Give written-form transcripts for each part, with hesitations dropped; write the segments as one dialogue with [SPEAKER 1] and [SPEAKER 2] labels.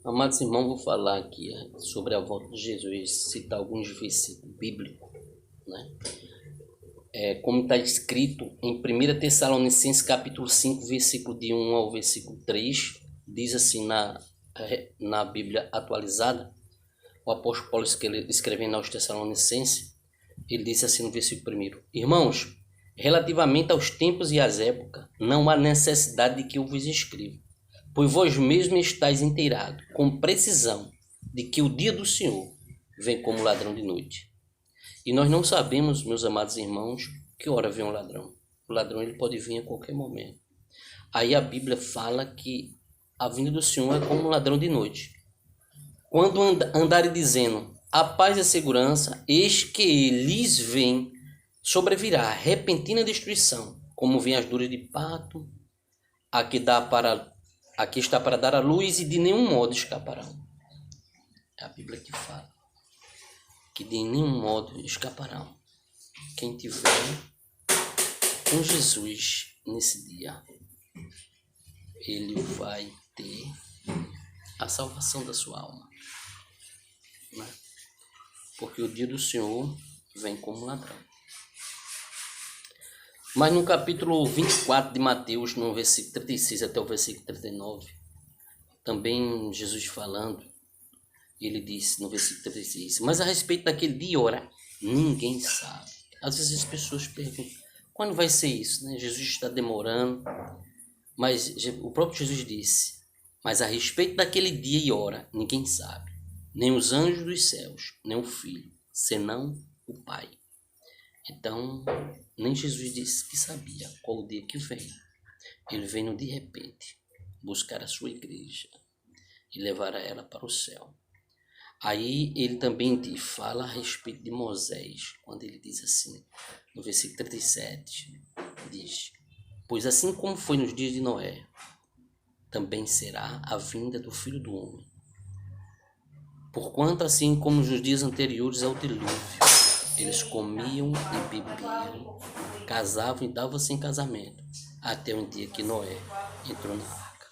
[SPEAKER 1] Amados irmãos, vou falar aqui sobre a volta de Jesus, citar alguns versículos bíblicos, né? Como está escrito em 1 Tessalonicenses capítulo 5, versículo de 1 ao versículo 3, diz assim na Bíblia atualizada, o apóstolo Paulo escrevendo aos Tessalonicenses, ele disse assim no versículo 1: Irmãos, relativamente aos tempos e às épocas, não há necessidade de que eu vos escreva, pois vós mesmos estáis inteirados com precisão de que o dia do Senhor vem como ladrão de noite. E nós não sabemos, meus amados irmãos, que hora vem o ladrão. O ladrão ele pode vir a qualquer momento. Aí a Bíblia fala que a vinda do Senhor é como um ladrão de noite. Quando andarem dizendo a paz e a segurança, eis que lhes vem, sobrevirá repentina destruição, como vem as dores de parto, aqui está para dar a luz, e de nenhum modo escaparão. É a Bíblia que fala que de nenhum modo escaparão. Quem tiver com Jesus nesse dia, ele vai ter a salvação da sua alma, né? Porque o dia do Senhor vem como ladrão. Mas no capítulo 24 de Mateus, no versículo 36 até o versículo 39, também Jesus falando, ele disse no versículo 36, mas a respeito daquele dia e hora, ninguém sabe. Às vezes as pessoas perguntam, quando vai ser isso, né? Jesus está demorando, mas o próprio Jesus disse, mas a respeito daquele dia e hora, ninguém sabe, nem os anjos dos céus, nem o Filho, senão o Pai. Então, nem Jesus disse que sabia qual o dia que vem. Ele vem de repente buscar a sua igreja e levar ela para o céu. Aí ele também fala a respeito de Moisés, quando ele diz assim, no versículo 37, diz, pois assim como foi nos dias de Noé, também será a vinda do Filho do Homem. Porquanto assim como nos dias anteriores ao dilúvio, eles comiam e bebiam, casavam e davam-se em casamento, até um dia que Noé entrou na arca.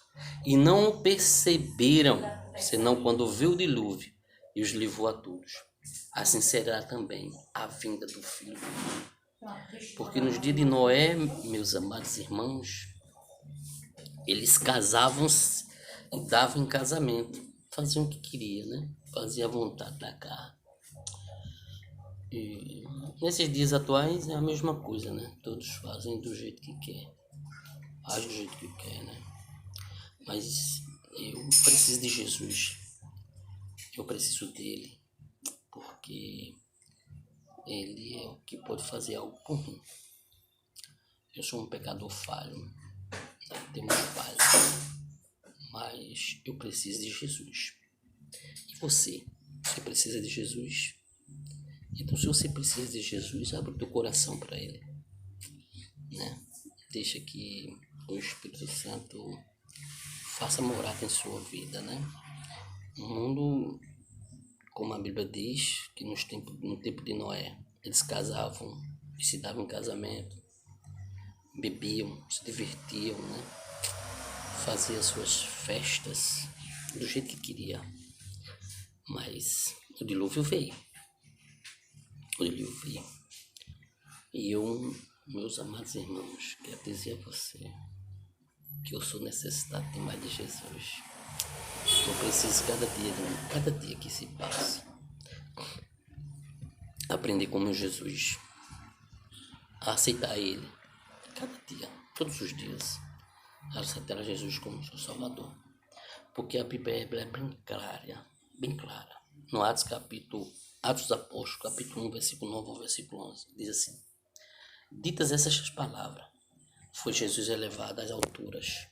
[SPEAKER 1] E não o perceberam, senão quando veio o dilúvio e os levou a todos. Assim será também a vinda do Filho do Homem. Porque nos dias de Noé, meus amados irmãos, eles casavam-se e davam em casamento. Faziam o que queriam, né? Faziam a vontade da carne. E nesses dias atuais é a mesma coisa, né? Todos fazem do jeito que quer. Agem do jeito que quer, né? Mas eu preciso de Jesus. Eu preciso dele. Porque ele é o que pode fazer algo por mim. Eu sou um pecador falho. Né? Temos falhas. Mas eu preciso de Jesus. E você? Você precisa de Jesus? Então, se você precisa de Jesus, abre o teu coração para ele, né? Deixa que o Espírito Santo faça morada em sua vida, né? No mundo, como a Bíblia diz, que no tempo de Noé, eles casavam e se davam em casamento, bebiam, se divertiam, né? Faziam suas festas do jeito que queria. Mas o dilúvio veio. E eu, meus amados irmãos, quero dizer a você que eu sou necessitado demais de Jesus. Eu preciso cada dia que se passa, aprender com meu Jesus, a aceitar Ele, cada dia, todos os dias, a aceitar Jesus como seu Salvador. Porque a Bíblia é bem clara. No Atos dos Apóstolos, capítulo 1, versículo 9 ao versículo 11, diz assim, ditas essas palavras, foi Jesus elevado às alturas.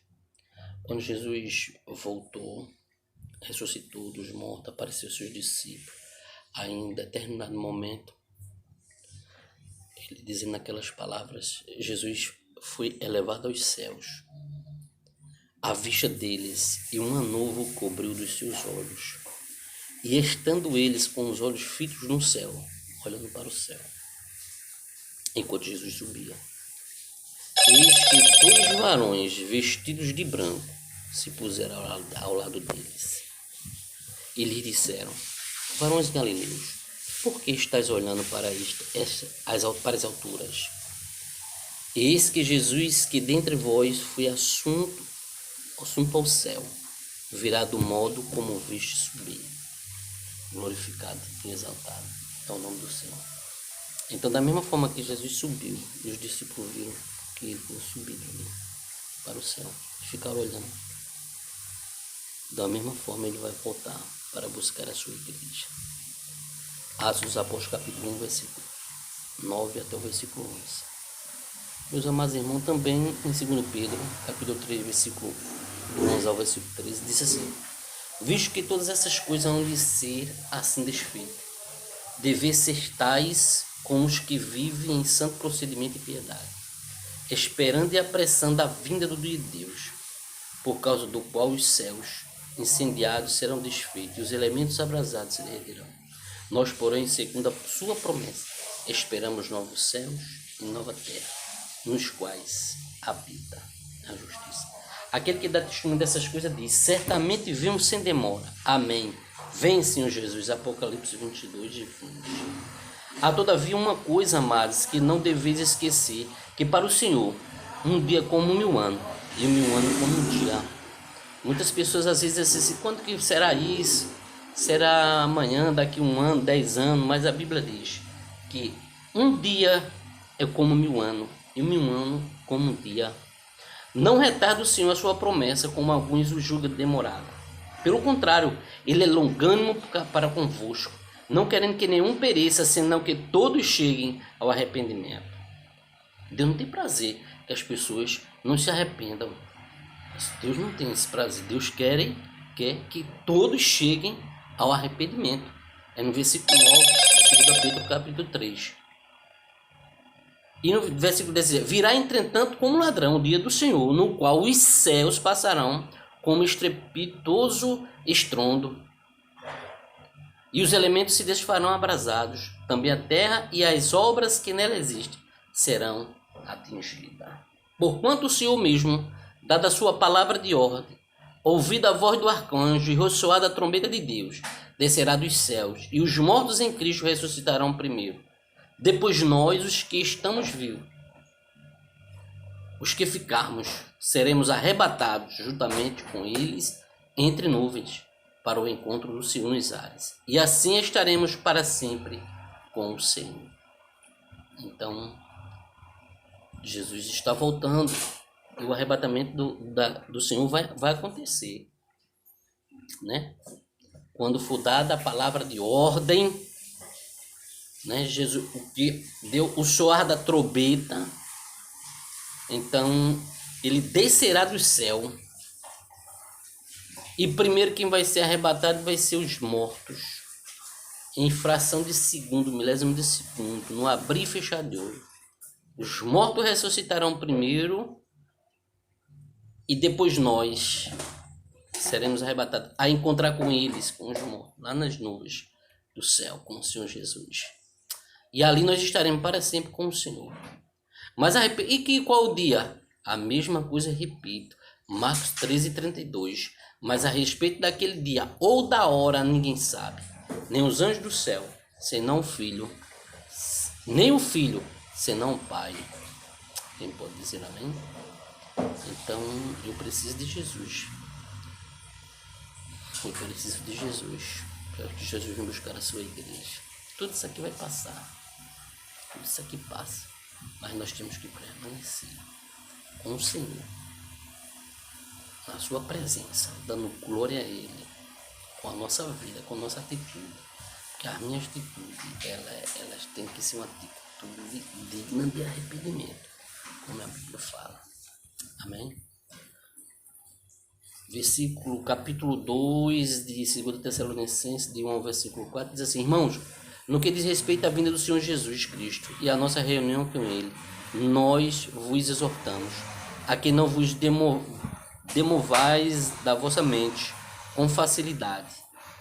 [SPEAKER 1] Quando Jesus voltou, ressuscitou dos mortos, apareceu aos seus discípulos. Aí, em determinado momento, ele dizendo aquelas palavras, Jesus foi elevado aos céus. À vista deles, e uma nuvem o cobriu dos seus olhos. E estando eles com os olhos fitos no céu, olhando para o céu, enquanto Jesus subia, eis que dois varões vestidos de branco se puseram ao lado deles. E lhe disseram: varões galileus, por que estáis olhando para para as alturas? Eis que Jesus, que dentre vós foi assunto ao céu, virá do modo como viste subir, glorificado e exaltado é o nome do Senhor. Então, da mesma forma que Jesus subiu, e os discípulos viram que ele tinha subido ali para o céu, e ficaram olhando. Da mesma forma, ele vai voltar para buscar a sua igreja. Atos dos Apóstolos, capítulo 1, versículo 9 até o versículo 11. Meus amados irmãos, também em 2 Pedro, capítulo 3, versículo 11 ao versículo 13, diz assim: visto que todas essas coisas hão de ser assim desfeitas, dever ser tais como os que vivem em santo procedimento e piedade, esperando e apressando a vinda do dia de Deus, por causa do qual os céus incendiados serão desfeitos e os elementos abrasados se derreterão. Nós, porém, segundo a sua promessa, esperamos novos céus e nova terra, nos quais habita a justiça. Aquele que dá testemunho dessas coisas diz: certamente vimos sem demora. Amém. Vem, Senhor Jesus. Apocalipse 22, 20. Há todavia uma coisa, amados, que não deveis esquecer, que para o Senhor um dia como 1000 anos, e 1000 anos como um dia. Muitas pessoas às vezes dizem assim: quando que será isso? Será amanhã, daqui 1 ano, 10 anos? Mas a Bíblia diz que um dia é como 1000 anos, e 1000 anos como um dia. Não retarda o Senhor a sua promessa, como alguns o julgam demorado. Pelo contrário, ele é longânimo para convosco, não querendo que nenhum pereça, senão que todos cheguem ao arrependimento. Deus não tem prazer que as pessoas não se arrependam. Deus não tem esse prazer. Deus quer que todos cheguem ao arrependimento. É no versículo 9 de 2 Pedro, capítulo 3. E no versículo 10, virá entretanto como ladrão o dia do Senhor, no qual os céus passarão como estrepitoso estrondo, e os elementos se desfarão abrasados, também a terra e as obras que nela existem serão atingidas. Porquanto o Senhor mesmo, dada a sua palavra de ordem, ouvida a voz do arcanjo e ressoada a trombeta de Deus, descerá dos céus, e os mortos em Cristo ressuscitarão primeiro. Depois nós, os que estamos vivos, os que ficarmos, seremos arrebatados juntamente com eles entre nuvens, para o encontro do Senhor nos ares. E assim estaremos para sempre com o Senhor. Então, Jesus está voltando, e o arrebatamento do Senhor vai acontecer, né? Quando for dada a palavra de ordem, né? Jesus, que deu o soar da trombeta, então ele descerá do céu, e primeiro quem vai ser arrebatado vai ser os mortos, em fração de segundo, milésimo de segundo, no abrir e fechar de olho. Os mortos ressuscitarão primeiro, e depois nós seremos arrebatados a encontrar com eles, com os mortos, lá nas nuvens do céu, com o Senhor Jesus. E ali nós estaremos para sempre com o Senhor. Mas qual o dia? A mesma coisa, repito, Marcos 13:32. Mas a respeito daquele dia ou da hora ninguém sabe, nem os anjos do céu, senão o Filho, nem o Filho, senão o Pai. Quem pode dizer amém? Então eu preciso de Jesus. Eu preciso de Jesus. Quero que Jesus venha buscar a sua igreja. Tudo isso aqui vai passar. Tudo isso aqui passa. Mas nós temos que permanecer com o Senhor, na sua presença, dando glória a Ele, com a nossa vida, com a nossa atitude. Porque a minha atitude, elas tem que ser uma atitude digna de arrependimento, como a Bíblia fala. Amém? Capítulo 2 de 2 Tessalonicenses, de 1 ao versículo 4, diz assim: irmãos, no que diz respeito à vinda do Senhor Jesus Cristo e à nossa reunião com Ele, nós vos exortamos a que não vos demovais da vossa mente com facilidade,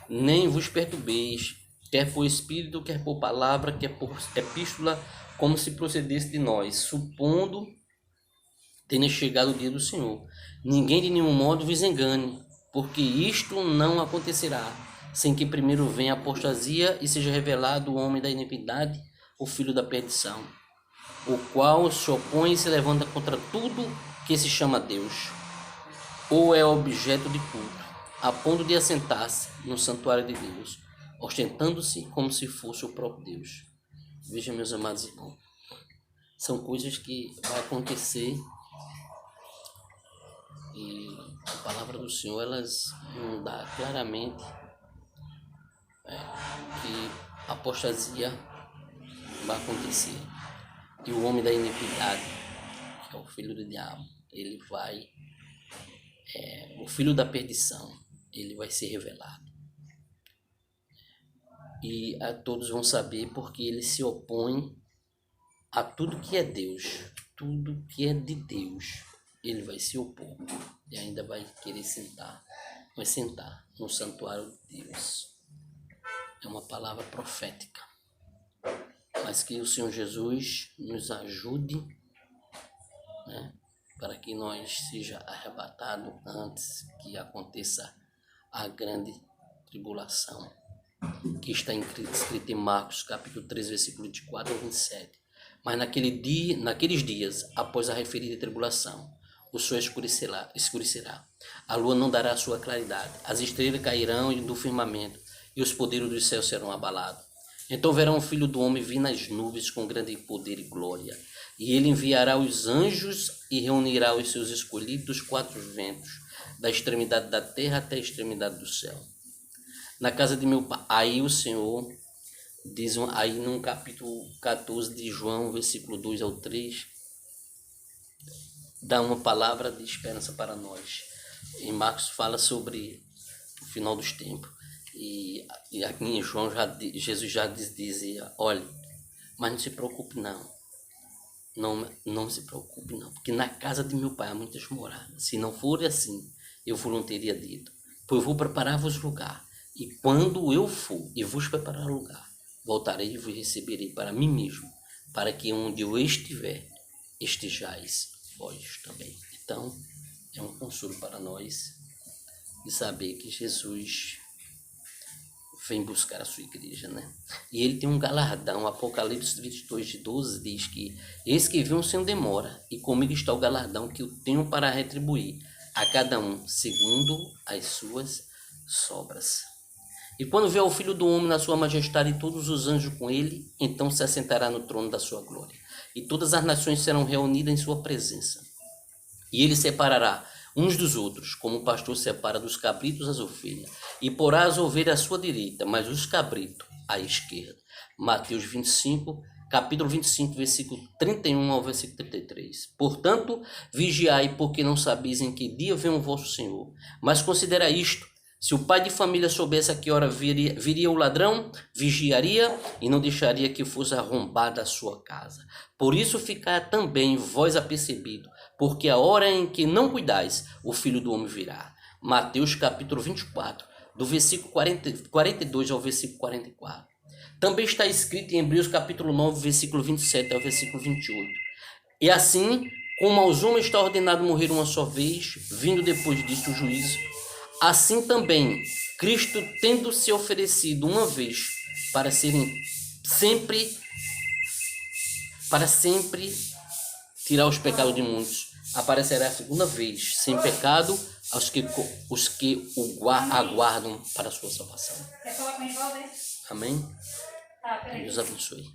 [SPEAKER 1] nem vos perturbeis, quer por espírito, quer por palavra, quer por epístola, como se procedesse de nós, supondo tenha chegado o dia do Senhor. Ninguém de nenhum modo vos engane, porque isto não acontecerá, sem que primeiro venha a apostasia e seja revelado o homem da iniquidade, o filho da perdição, o qual se opõe e se levanta contra tudo que se chama Deus, ou é objeto de culto, a ponto de assentar-se no santuário de Deus, ostentando-se como se fosse o próprio Deus. Veja, meus amados irmãos, são coisas que vai acontecer e a palavra do Senhor, elas nos dá claramente que a apostasia vai acontecer. E o homem da iniquidade, que é o filho do diabo, ele vai, o filho da perdição, ele vai ser revelado. E a todos vão saber porque ele se opõe a tudo que é Deus, tudo que é de Deus, ele vai se opor e ainda vai querer sentar no santuário de Deus. É uma palavra profética, mas que o Senhor Jesus nos ajude, né, para que nós seja arrebatado antes que aconteça a grande tribulação, que está escrito em Marcos capítulo 3, versículo de 4 ao 27. Mas naqueles dias, após a referida tribulação, o sol escurecerá, a lua não dará a sua claridade, as estrelas cairão do firmamento, e os poderes dos céus serão abalados. Então verão o Filho do Homem vir nas nuvens com grande poder e glória, e ele enviará os anjos e reunirá os seus escolhidos dos quatro ventos, da extremidade da terra até a extremidade do céu. Na casa de meu pai, aí o Senhor diz aí no capítulo 14 de João, versículo 2 ao 3, dá uma palavra de esperança para nós. Em Marcos fala sobre o final dos tempos. E aqui em João Jesus já dizia, olha, mas não se preocupe não se preocupe não, porque na casa de meu pai há muitas moradas. Se não for assim, eu vos não teria dito, pois eu vou preparar-vos lugar. E quando eu for e vos preparar lugar, voltarei e vos receberei para mim mesmo, para que onde eu estiver, estejais vós também. Então, é um consolo para nós de saber que Jesus vem buscar a sua igreja, né? E ele tem um galardão. Apocalipse 22, de 12 diz que eis que vem sem demora, e comigo está o galardão que eu tenho para retribuir a cada um segundo as suas obras. E quando vier o Filho do Homem na sua majestade e todos os anjos com ele, então se assentará no trono da sua glória. E todas as nações serão reunidas em sua presença. E ele separará uns dos outros, como o pastor separa dos cabritos as ovelhas, e porá as ovelhas à sua direita, mas os cabritos à esquerda. Mateus 25, capítulo 25, versículo 31 ao versículo 33. Portanto, vigiai, porque não sabeis em que dia vem o vosso Senhor. Mas considera isto: se o pai de família soubesse a que hora viria o ladrão, vigiaria e não deixaria que fosse arrombada a sua casa. Por isso ficai também vós apercebidos, porque a hora em que não cuidais, o Filho do Homem virá. Mateus capítulo 24, do versículo 42 ao versículo 44. Também está escrito em Hebreus capítulo 9, versículo 27 ao versículo 28. E assim, como aos homens está ordenado morrer uma só vez, vindo depois disso o juízo, assim também, Cristo, tendo se oferecido uma vez para sempre tirar os pecados de muitos, aparecerá a segunda vez, sem pecado, os que o aguardam para a sua salvação. Amém? Deus abençoe.